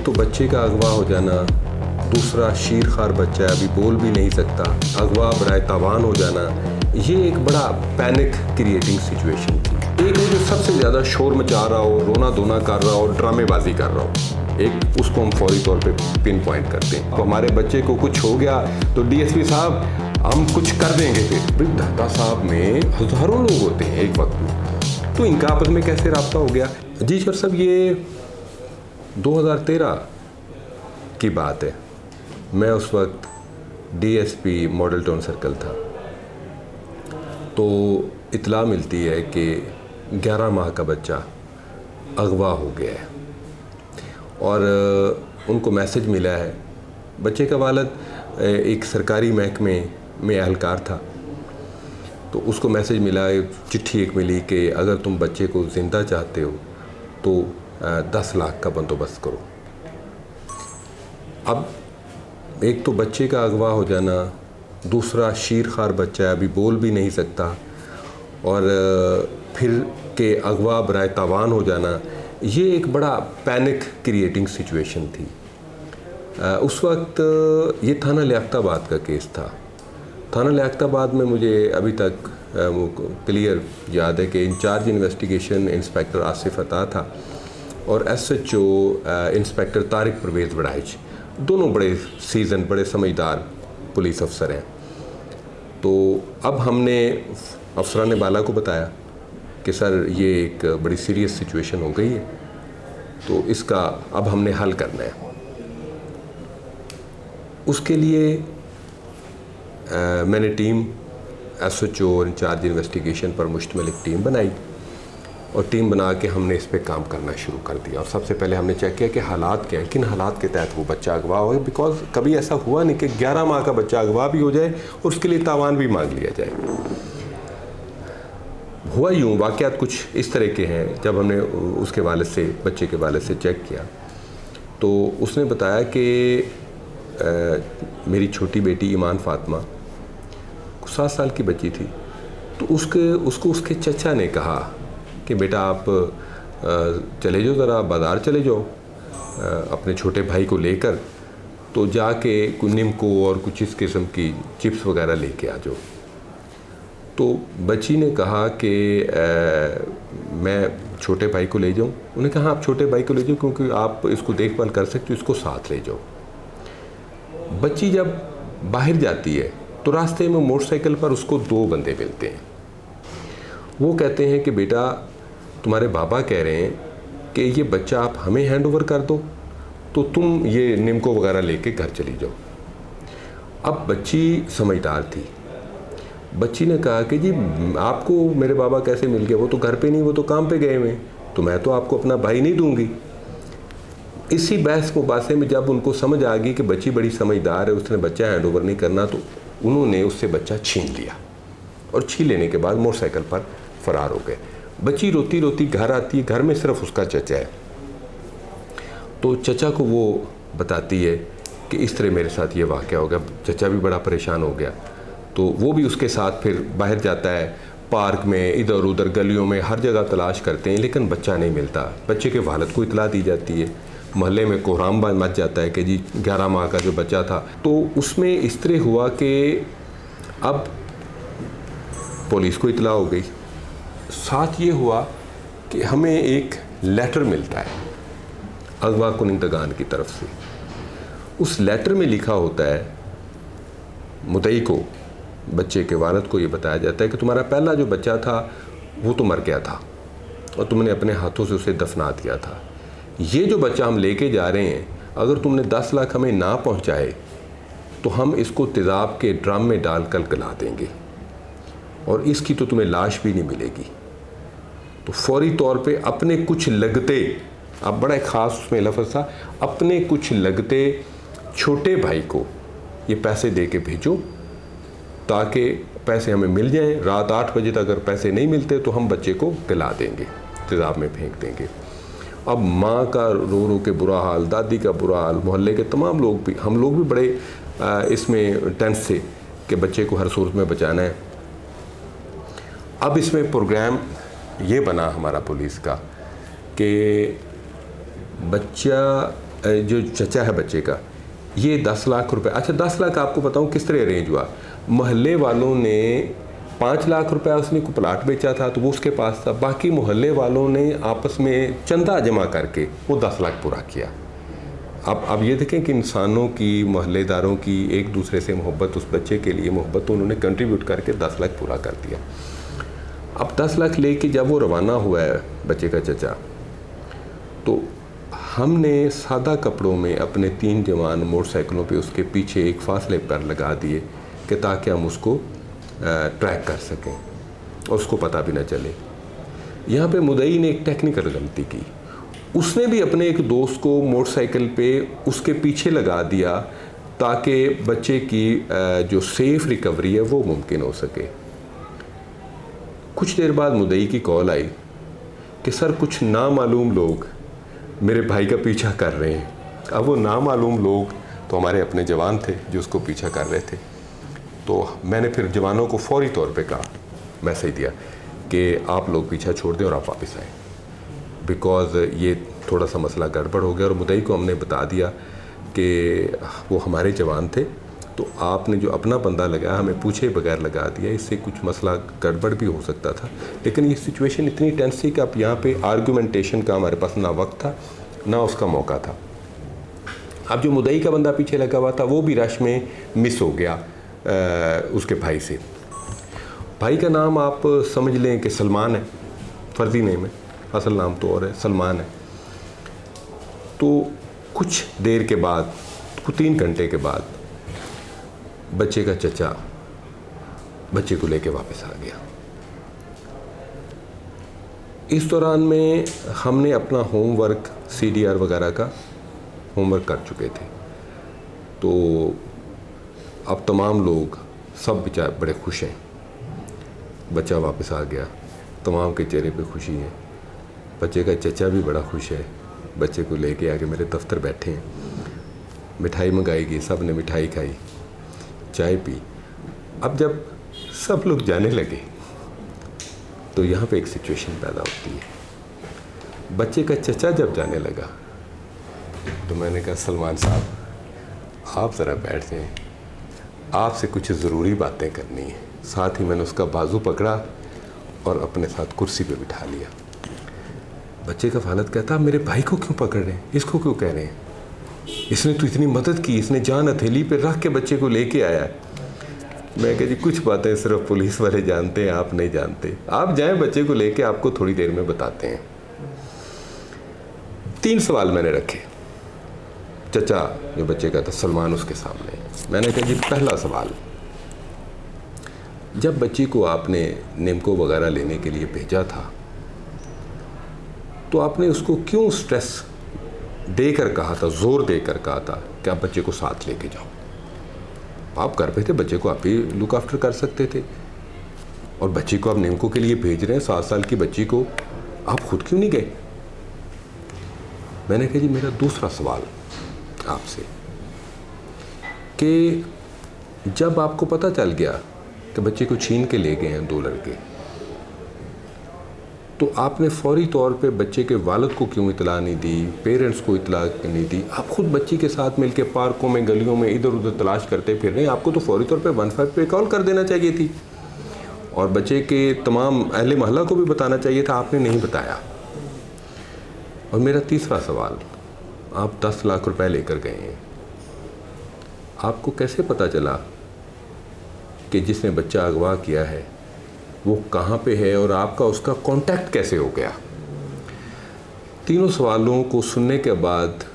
तो बच्चे का अगवा हो जाना, दूसरा शीर खार बच्चा है, अभी बोल भी नहीं सकता, अगवा बराए तावान हो जाना, ये एक बड़ा पैनिक क्रिएटिंग सिचुएशन थी। एक वो जो सबसे ज़्यादा शोर मचा रहा हो, रोना धोना कर रहा हो, ड्रामेबाजी कर रहा हो, एक उसको हम फौरी तौर पे पिन पॉइंट करते हैं। तो हमारे बच्चे को कुछ हो गया तो डीएसपी साहब हम कुछ कर देंगे। फिर दादा साहब में हज़ारों लोग होते हैं एक वक्त में, तो इनका आपस में कैसे रब्ता हो गया? जी सर साहब, ये 2013 की बात है। मैं उस वक्त डीएसपी मॉडल टाउन सर्कल था। तो इत्तला मिलती है कि 11 माह का बच्चा अगवा हो गया है और उनको मैसेज मिला है। बच्चे का वालिद एक सरकारी महकमे में एहलकार था, तो उसको मैसेज मिला, चिट्ठी एक मिली कि अगर तुम बच्चे को ज़िंदा चाहते हो तो 10 लाख का बंदोबस्त करो। अब एक तो बच्चे का अगवा हो जाना, दूसरा शीर खार बच्चा है, अभी बोल भी नहीं सकता, और फिर के अगवा बराए तावान हो जाना, ये एक बड़ा पैनिक क्रिएटिंग सिचुएशन थी। उस वक्त ये थाना लियाकताबाद का केस था। थाना लियाकताबाद में मुझे अभी तक क्लियर याद है कि इंचार्ज इन्वेस्टिगेशन इंस्पेक्टर आसिफ अता था और एसएचओ इंस्पेक्टर तारिक परवेज़ बड़ाइच, दोनों बड़े सीजन, बड़े समझदार पुलिस अफसर हैं। तो अब हमने अफसरान बाला को बताया कि सर ये एक बड़ी सीरियस सिचुएशन हो गई है, तो इसका अब हमने हल करना है। उसके लिए मैंने टीम एसएचओ और इंचार्ज इन्वेस्टिगेशन पर मुश्तमिल एक टीम बनाई और टीम बना के हमने इस पे काम करना शुरू कर दिया। और सबसे पहले हमने चेक किया कि हालात क्या हैं, किन हालात के तहत वो बच्चा अगवा हो, बिकॉज कभी ऐसा हुआ नहीं कि 11 माह का बच्चा अगवा भी हो जाए और उसके लिए तावान भी मांग लिया जाए। हुआ यूँ, वाक़यात कुछ इस तरह के हैं। जब हमने उसके वालिद से, बच्चे के वालिद से चेक किया तो उसने बताया कि मेरी छोटी बेटी ईमान फ़ातिमा 7 साल की बच्ची थी, तो उसको उसके चचा ने कहा कि बेटा आप चले जाओ, ज़रा बाज़ार चले जाओ अपने छोटे भाई को लेकर, तो जाके कुछ निमको और कुछ इस किस्म की चिप्स वगैरह लेके आ जाओ। तो बच्ची ने कहा कि मैं छोटे भाई को ले जाऊं। उन्होंने कहा आप छोटे भाई को ले जाओ क्योंकि आप इसको देखभाल कर सकते हो, इसको साथ ले जाओ। बच्ची जब बाहर जाती है तो रास्ते में मोटरसाइकिल पर उसको 2 बंदे मिलते हैं। वो कहते हैं कि बेटा तुम्हारे बाबा कह रहे हैं कि ये बच्चा आप हमें हैंड ओवर कर दो, तो तुम ये निमको वगैरह लेके घर चली जाओ। अब बच्ची समझदार थी। बच्ची ने कहा कि जी आपको मेरे बाबा कैसे मिल गए, वो तो घर पे नहीं, वो तो काम पे गए हुए, तो मैं तो आपको अपना भाई नहीं दूंगी। इसी बहस मुबासे में जब उनको समझ आ गई कि बच्ची बड़ी समझदार है, उसने बच्चा हैंड ओवर नहीं करना, तो उन्होंने उससे बच्चा छीन लिया और छीन लेने के बाद मोटरसाइकिल पर फरार हो गए। बच्ची रोती रोती घर आती है, घर में सिर्फ उसका चचा है। तो चचा को वो बताती है कि इस तरह मेरे साथ ये वाक़या हो गया। चचा भी बड़ा परेशान हो गया, तो वो भी उसके साथ फिर बाहर जाता है, पार्क में, इधर उधर गलियों में, हर जगह तलाश करते हैं, लेकिन बच्चा नहीं मिलता। बच्चे के वालिद को इतला दी जाती है, मोहल्ले में कोहराम मच जाता है कि जी 11 माह का जो बच्चा था। तो उसमें इस तरह हुआ कि अब पुलिस को इतला हो गई। साथ ये हुआ कि हमें एक लेटर मिलता है अगवा कुनिंदगान की तरफ से। उस लेटर में लिखा होता है, मुद्दई को, बच्चे के वालिद को ये बताया जाता है कि तुम्हारा पहला जो बच्चा था वो तो मर गया था और तुमने अपने हाथों से उसे दफना दिया था। ये जो बच्चा हम लेके जा रहे हैं, अगर तुमने 10 लाख हमें ना पहुंचाए तो हम इसको तेज़ाब के ड्रम में डालकर गला देंगे और इसकी तो तुम्हें लाश भी नहीं मिलेगी। तो फौरी तौर पे अपने कुछ लगते, अब बड़ा ख़ास उसमें लफ्ज़ था, अपने कुछ लगते छोटे भाई को ये पैसे दे के भेजो ताकि पैसे हमें मिल जाएं। रात 8 बजे तक अगर पैसे नहीं मिलते तो हम बच्चे को गला देंगे, तेज़ाब में फेंक देंगे। अब माँ का रो रो के बुरा हाल, दादी का बुरा हाल, मोहल्ले के तमाम लोग भी, हम लोग भी बड़े इसमें टेंस थे कि बच्चे को हर सूरत में बचाना है। अब इसमें प्रोग्राम ये बना हमारा पुलिस का कि बच्चा जो चचा है बच्चे का, ये 10 लाख रुपए, अच्छा 10 लाख आपको बताऊं किस तरह अरेंज हुआ। मोहल्ले वालों ने 5 लाख रुपया, उसने को प्लाट बेचा था तो वो उसके पास था, बाकी मोहल्ले वालों ने आपस में चंदा जमा करके वो 10 लाख पूरा किया। अब ये देखें कि इंसानों की, मोहल्लेदारों की एक दूसरे से मोहब्बत, उस बच्चे के लिए मोहब्बत, तो उन्होंने कंट्रीब्यूट करके 10 लाख पूरा कर दिया। अब 10 लाख लेके जब वो रवाना हुआ है बच्चे का चचा, तो हमने सादा कपड़ों में अपने 3 जवान मोटरसाइकिलों पे उसके पीछे एक फासले पर लगा दिए कि ताकि हम उसको ट्रैक कर सकें और उसको पता भी ना चले। यहाँ पे मुदई ने एक टेक्निकल गलती की, उसने भी अपने एक दोस्त को मोटरसाइकिल पे उसके पीछे लगा दिया ताकि बच्चे की जो सेफ़ रिकवरी है वो मुमकिन हो सके। कुछ देर बाद मुदई की कॉल आई कि सर कुछ नामालूम लोग मेरे भाई का पीछा कर रहे हैं। अब वो नामालूम लोग तो हमारे अपने जवान थे जो उसको पीछा कर रहे थे। तो मैंने फिर जवानों को फौरी तौर पे कहा, मैसेज दिया कि आप लोग पीछा छोड़ दें और आप वापस आएँ, बिकॉज़ ये थोड़ा सा मसला गड़बड़ हो गया। और मुदई को हमने बता दिया कि वो हमारे जवान थे, तो आपने जो अपना बंदा लगाया हमें पूछे बगैर लगा दिया, इससे कुछ मसला गड़बड़ भी हो सकता था। लेकिन ये सिचुएशन इतनी टेंस थी कि अब यहाँ पे आर्गूमेंटेशन का हमारे पास ना वक्त था ना उसका मौका था। अब जो मुदई का बंदा पीछे लगा हुआ था वो भी रश में मिस हो गया उसके भाई से। भाई का नाम आप समझ लें कि सलमान है, फर्जी नेम है, असल नाम तो और है, सलमान है। तो कुछ देर के बाद, 3 घंटे के बाद बच्चे का चचा बच्चे को लेके वापस आ गया। इस दौरान में हमने अपना होमवर्क, CDR वगैरह का होमवर्क कर चुके थे। तो अब तमाम लोग सब बेचारे बड़े खुश हैं, बच्चा वापस आ गया, तमाम के चेहरे पे खुशी है। बच्चे का चचा भी बड़ा खुश है, बच्चे को लेके आके मेरे दफ्तर बैठे हैं, मिठाई मंगाई गई, सब ने मिठाई खाई, चाय पी। अब जब सब लोग जाने लगे तो यहाँ पे एक सिचुएशन पैदा होती है। बच्चे का चचा जब जाने लगा तो मैंने कहा सलमान साहब आप ज़रा बैठ जाएं, आपसे कुछ ज़रूरी बातें करनी है। साथ ही मैंने उसका बाजू पकड़ा और अपने साथ कुर्सी पे बिठा लिया। बच्चे का वालिद कहता मेरे भाई को क्यों पकड़ रहे हैं, इसको क्यों कह रहे हैं, इसने तो इतनी मदद की, इसने जान हथेली पे रख के बच्चे को लेके आया है। मैं कह जी कुछ बातें सिर्फ पुलिस वाले जानते हैं, आप नहीं जानते, आप जाएं बच्चे को लेके, आपको थोड़ी देर में बताते हैं। 3 सवाल मैंने रखे, चचा जो बच्चे का था सलमान उसके सामने। मैंने कहा जी पहला सवाल, जब बच्ची को आपने निम्को वगैरह लेने के लिए भेजा था तो आपने उसको क्यों स्ट्रेस देकर कहा था, जोर देकर कहा था कि आप बच्चे को साथ लेके जाओ? आप घर पे थे, बच्चे को आप ही लुक आफ्टर कर सकते थे, और बच्ची को आप निम्को के लिए भेज रहे हैं, 7 साल की बच्ची को, आप खुद क्यों नहीं गए? मैंने कहा जी मेरा दूसरा सवाल आपसे कि जब आपको पता चल गया कि बच्चे को छीन के ले गए हैं 2 लड़के, तो आपने फौरी तौर पे बच्चे के वालिद को क्यों इतला नहीं दी, पेरेंट्स को इतला नहीं दी? आप खुद बच्ची के साथ मिलके पार्कों में, गलियों में इधर उधर तलाश करते फिर रहे हैं, आपको तो फौरी तौर पे 15 पे कॉल कर देना चाहिए थी और बच्चे के तमाम अहले मोहल्ला को भी बताना चाहिए था, आपने नहीं बताया। और मेरा तीसरा सवाल, आप 10 लाख रुपए लेकर गए हैं, आपको कैसे पता चला कि जिसने बच्चा अगवा किया है वो कहाँ पे है और आपका उसका कांटेक्ट कैसे हो गया? तीनों सवालों को सुनने के बाद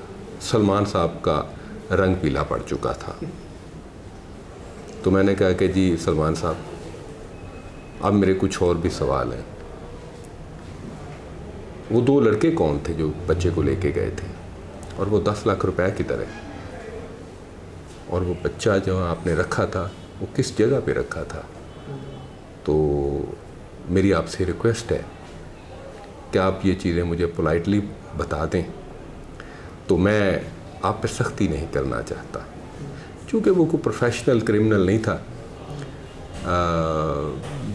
सलमान साहब का रंग पीला पड़ चुका था। तो मैंने कहा कि जी सलमान साहब, अब मेरे कुछ और भी सवाल हैं। वो 2 लड़के कौन थे जो बच्चे को लेके गए थे, और वो 10 लाख रुपए किधर है, और वो बच्चा जो आपने रखा था वो किस जगह पे रखा था? तो मेरी आपसे रिक्वेस्ट है कि आप ये चीज़ें मुझे पोलाइटली बता दें। तो मैं आप पे सख्ती नहीं करना चाहता, क्योंकि वो कोई प्रोफेशनल क्रिमिनल नहीं था।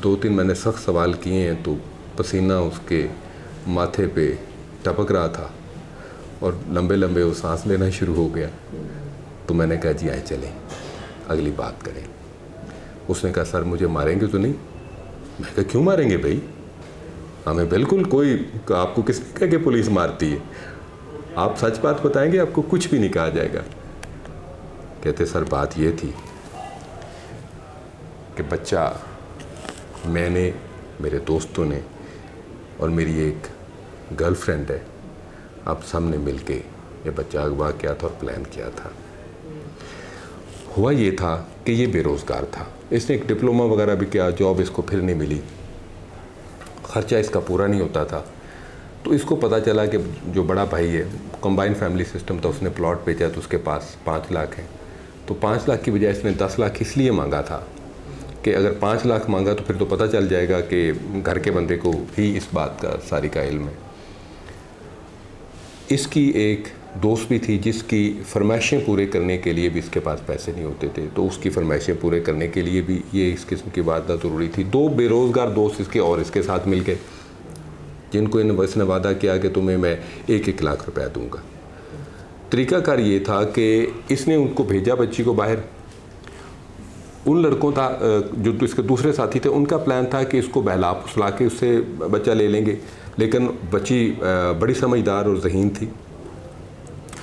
2-3 मैंने सख्त सवाल किए हैं तो पसीना उसके माथे पे टपक रहा था, और लंबे लंबे वो सांस लेना शुरू हो गया। तो मैंने कहा जी आए चलें अगली बात करें। उसने कहा सर मुझे मारेंगे तो नहीं? मैं कहा क्यों मारेंगे भाई, हमें बिल्कुल कोई, आपको किसने कहा कि पुलिस मारती है, आप सच बात बताएंगे आपको कुछ भी नहीं कहा जाएगा। कहते सर बात ये थी कि बच्चा, मैंने, मेरे दोस्तों ने और मेरी एक गर्लफ्रेंड है, आप सबने मिलके ये बच्चा अगवा किया था और प्लान किया था। हुआ ये था कि ये बेरोज़गार था, इसने एक डिप्लोमा वगैरह भी किया, जॉब इसको फिर नहीं मिली, ख़र्चा इसका पूरा नहीं होता था। तो इसको पता चला कि जो बड़ा भाई है, कंबाइन फैमिली सिस्टम था, उसने प्लॉट बेचा तो उसके पास 5 लाख है। तो 5 लाख की बजाय इसने 10 लाख इसलिए मांगा था कि अगर 5 लाख मांगा तो फिर तो पता चल जाएगा कि घर के बंदे को ही इस बात का सारी का इल्म है। इसकी एक दोस्त भी थी जिसकी फरमाइशें पूरे करने के लिए भी इसके पास पैसे नहीं होते थे, तो उसकी फरमाइशें पूरे करने के लिए भी ये इस किस्म की वारदात ज़रूरी थी। 2 बेरोज़गार दोस्त इसके और इसके साथ मिल के, जिनको इसने वादा किया कि तुम्हें मैं 1-1 लाख रुपया दूंगा। तरीक़ाकार ये था कि इसने उनको भेजा बच्ची को बाहर। उन लड़कों था जो तो इसके दूसरे साथी थे, उनका प्लान था कि इसको बहला फुसला के उससे बच्चा ले लेंगे, लेकिन बच्ची बड़ी समझदार और ज़हीन थी।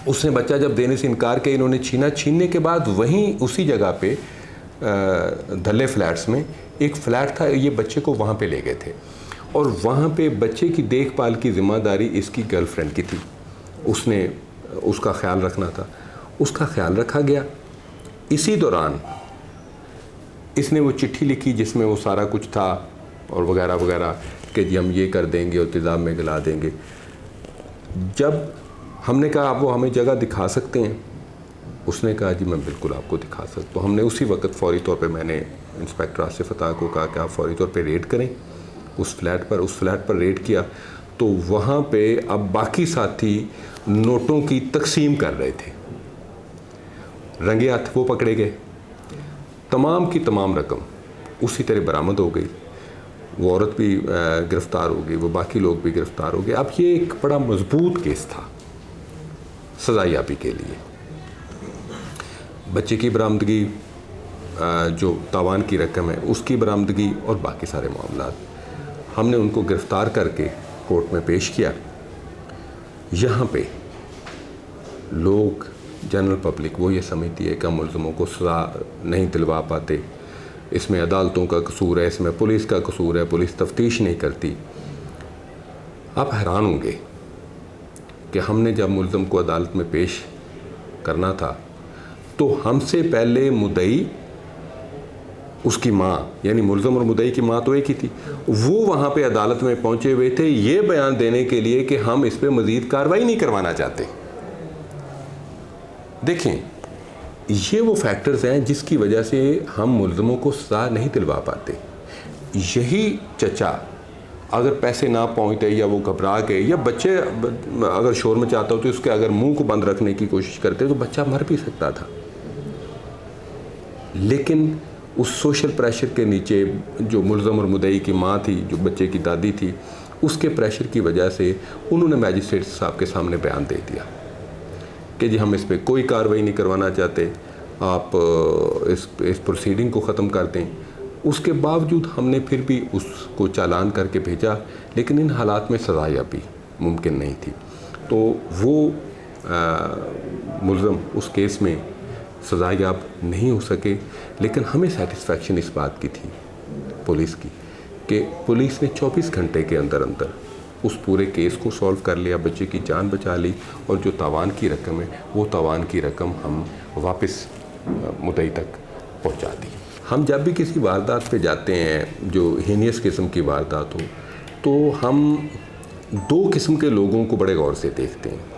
उसने बच्चा जब देने से इनकार किया, इन्होंने छीनने के बाद वहीं उसी जगह पे धल्ले फ्लैट्स में एक फ़्लैट था, ये बच्चे को वहाँ पे ले गए थे और वहाँ पे बच्चे की देखभाल की ज़िम्मेदारी इसकी गर्लफ्रेंड की थी। उसने उसका ख्याल रखना था, उसका ख्याल रखा गया। इसी दौरान इसने वो चिट्ठी लिखी जिसमें वो सारा कुछ था और वगैरह वगैरह कि जी हम ये कर देंगे और इंतज़ाम में गिला देंगे। जब हमने कहा आप वो हमें जगह दिखा सकते हैं, उसने कहा जी मैं बिल्कुल आपको दिखा सकता हूँ। तो हमने उसी वक्त फ़ौरी तौर पे मैंने इंस्पेक्टर आसिफ अता को कहा कि आप फ़ौरी तौर पे रेड करें उस फ्लैट पर रेड किया। तो वहाँ पे अब बाकी साथी नोटों की तकसीम कर रहे थे, रंगे हाथ वो पकड़े गए, तमाम की तमाम रकम उसी तरह बरामद हो गई। वो औरत भी गिरफ़्तार हो गई, वो बाकी लोग भी गिरफ़्तार हो गए। अब ये एक बड़ा मजबूत केस था सज़ायाबी के लिए। बच्चे की बरामदगी, जो तावान की रकम है उसकी बरामदगी और बाकी सारे मामलात, हमने उनको गिरफ़्तार करके कोर्ट में पेश किया। यहाँ पे लोग, जनरल पब्लिक वो ये समझती है कि हम मुल्ज़िमों को सज़ा नहीं दिलवा पाते, इसमें अदालतों का कसूर है, इसमें पुलिस का कसूर है, पुलिस तफ्तीश नहीं करती। आप हैरान होंगे कि हमने जब मुल्ज़िम को अदालत में पेश करना था तो हमसे पहले मुद्दई, उसकी माँ, यानी मुल्ज़िम और मुद्दई की माँ तो एक ही थी, वो वहाँ पे अदालत में पहुँचे हुए थे ये बयान देने के लिए कि हम इस पर मज़ीद कार्रवाई नहीं करवाना चाहते। देखें, ये वो फैक्टर्स हैं जिसकी वजह से हम मुल्ज़िमों को सज़ा नहीं दिलवा पाते। यही चचा अगर पैसे ना पहुँचते या वो घबरा गए या बच्चे अगर शोर मचाता हो तो उसके अगर मुंह को बंद रखने की कोशिश करते तो बच्चा मर भी सकता था। लेकिन उस सोशल प्रेशर के नीचे जो मुल्ज़िम और मुद्दई की माँ थी, जो बच्चे की दादी थी, उसके प्रेशर की वजह से उन्होंने मैजिस्ट्रेट साहब के सामने बयान दे दिया कि जी हम इस पर कोई कार्रवाई नहीं करवाना चाहते, आप इस प्रोसीडिंग को ख़त्म कर दें। उसके बावजूद हमने फिर भी उसको चालान करके भेजा, लेकिन इन हालात में सज़ायाबी मुमकिन नहीं थी। तो वो मुल्ज़िम उस केस में सज़ायाब नहीं हो सके। लेकिन हमें सेटिस्फेक्शन इस बात की थी पुलिस की कि पुलिस ने 24 घंटे के अंदर अंदर उस पूरे केस को सॉल्व कर लिया, बच्चे की जान बचा ली और जो तावान की रकम है वो तावान की रकम हम वापस मुद्दई तक पहुंचा दी। हम जब भी किसी वारदात पे जाते हैं जो हीनियस किस्म की वारदात हो, तो हम 2 किस्म के लोगों को बड़े गौर से देखते हैं।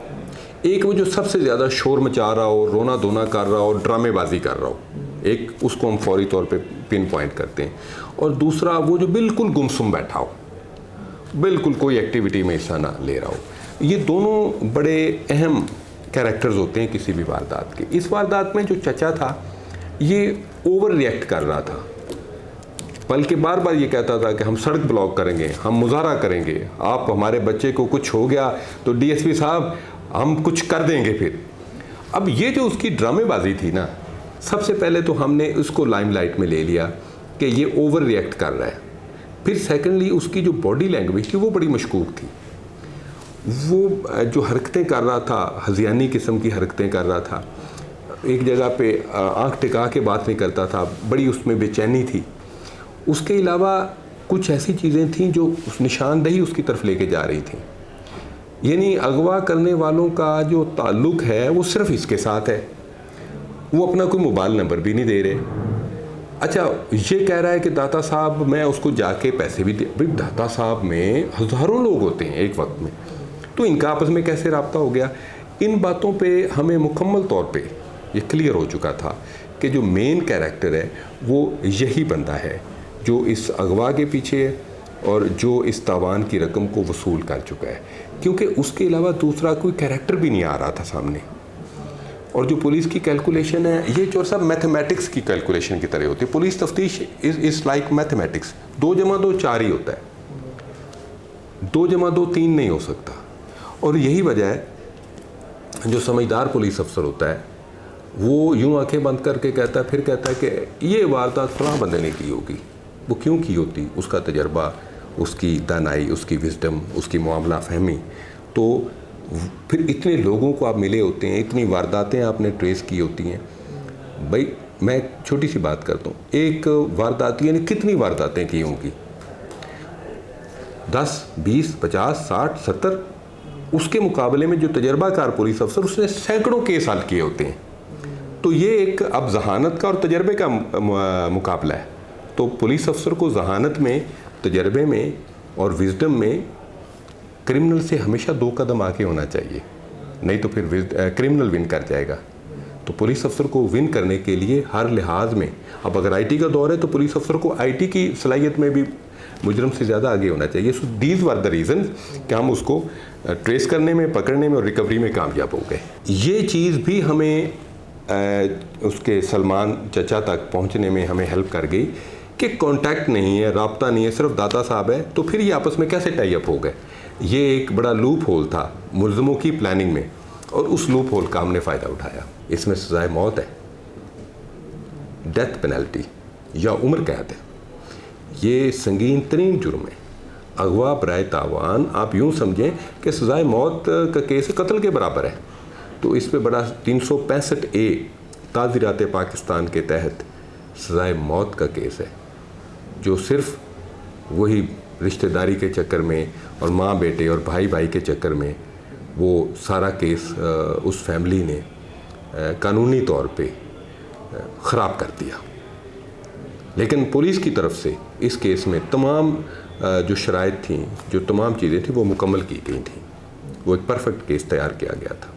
एक वो जो सबसे ज़्यादा शोर मचा रहा हो, रोना धोना कर रहा हो, ड्रामेबाजी कर रहा हो, एक उसको हम फौरी तौर पे पिन पॉइंट करते हैं। और दूसरा वो जो बिल्कुल गुमसुम बैठा हो, बिल्कुल कोई एक्टिविटी में हिस्सा ना ले रहा हो। ये दोनों बड़े अहम कैरेक्टर्स होते हैं किसी भी वारदात के। इस वारदात में जो चचा था ये ओवर रिएक्ट कर रहा था, बल्कि बार बार ये कहता था कि हम सड़क ब्लॉक करेंगे, हम मुजाहरा करेंगे, आप हमारे बच्चे को कुछ हो गया तो डीएसपी साहब हम कुछ कर देंगे फिर। अब ये जो उसकी ड्रामेबाजी थी ना, सबसे पहले तो हमने उसको लाइमलाइट में ले लिया कि ये ओवर रिएक्ट कर रहा है। फिर सेकेंडली उसकी जो बॉडी लैंग्वेज थी वो बड़ी मशकूक थी। वो जो हरकतें कर रहा था, हज़ियानी किस्म की हरकतें कर रहा था, एक जगह पे आंख टिका के बात नहीं करता था, बड़ी उसमें बेचैनी थी। उसके अलावा कुछ ऐसी चीज़ें थीं जो उस निशानदेही उसकी तरफ लेके जा रही थी। यानी अगवा करने वालों का जो ताल्लुक़ है वो सिर्फ इसके साथ है, वो अपना कोई मोबाइल नंबर भी नहीं दे रहे। अच्छा, ये कह रहा है कि दाता साहब मैं उसको जाके पैसे भी दे। भाई दाता साहब में हज़ारों लोग होते हैं एक वक्त में, तो इनका आपस में कैसे रब्ता हो गया? इन बातों पे हमें मुकम्मल तौर पे ये क्लियर हो चुका था कि जो मेन कैरेक्टर है वो यही बंदा है जो इस अगवा के पीछे है और जो इस तावान की रकम को वसूल कर चुका है, क्योंकि उसके अलावा दूसरा कोई कैरेक्टर भी नहीं आ रहा था सामने। और जो पुलिस की कैलकुलेशन है, ये जो सब मैथमेटिक्स की कैलकुलेशन की तरह होती है। पुलिस तफ्तीश इज़ लाइक मैथमेटिक्स, 2 + 2 4 ही होता है, 2 + 2 3 नहीं हो सकता। और यही वजह है जो समझदार पुलिस अफसर होता है वो यूँ आंखें बंद करके कहता है, फिर कहता है कि ये वारदात फलां बंदे ने की होगी। वो क्यों की होती? उसका तजर्बा, उसकी दानाई, उसकी विजडम, उसकी मामला फहमी। तो फिर इतने लोगों को आप मिले होते हैं, इतनी वारदातें आपने ट्रेस की होती हैं। भाई मैं छोटी सी बात करता हूँ, एक वारदात यानी कितनी वारदातें की होंगी? 10, 20, 50, 60, 70। उसके मुकाबले में जो तजर्बाकार पुलिस अफसर, उसने सैकड़ों केस हल किए होते हैं। तो ये एक अब जहानत का और तजर्बे का मुकाबला है। तो पुलिस अफसर को जहानत में, तजर्बे में और विजडम में क्रिमिनल से हमेशा 2 कदम आगे होना चाहिए, नहीं तो फिर क्रिमिनल विन कर जाएगा। तो पुलिस अफसर को विन करने के लिए हर लिहाज में, अब अगर आईटी का दौर है तो पुलिस अफसर को आईटी की सलाहियत में भी मुजरम से ज़्यादा आगे होना चाहिए। So these were the reason कि हम उसको ट्रेस करने में, पकड़ने में और रिकवरी में कामयाब हो गए। ये चीज़ भी हमें उसके सलमान चचा तक पहुंचने में हमें हेल्प कर गई कि कांटेक्ट नहीं है, राब्ता नहीं है, सिर्फ दाता साहब है। तो फिर ये आपस में कैसे टाई अप हो गए? ये एक बड़ा लूप होल था मुलज़मों की प्लानिंग में, और उस लूप होल का हमने फ़ायदा उठाया। इसमें सज़ाए मौत है, डेथ पेनल्टी या उम्र कैद है। ये संगीन तरीन जुर्म है। अगवा बराए तावान आप यूँ समझें कि सज़ाए मौत का केस कत्ल के बराबर है। तो इस पर बड़ा 365A ताज़ीरात पाकिस्तान के तहत सज़ाए मौत का केस है, जो सिर्फ वही रिश्तेदारी के चक्कर में और माँ बेटे और भाई भाई के चक्कर में वो सारा केस उस फैमिली ने कानूनी तौर पे ख़राब कर दिया। लेकिन पुलिस की तरफ से इस केस में तमाम जो शराइत थी, जो तमाम चीज़ें थी वो मुकम्मल की गई थी। वो एक परफेक्ट केस तैयार किया गया था।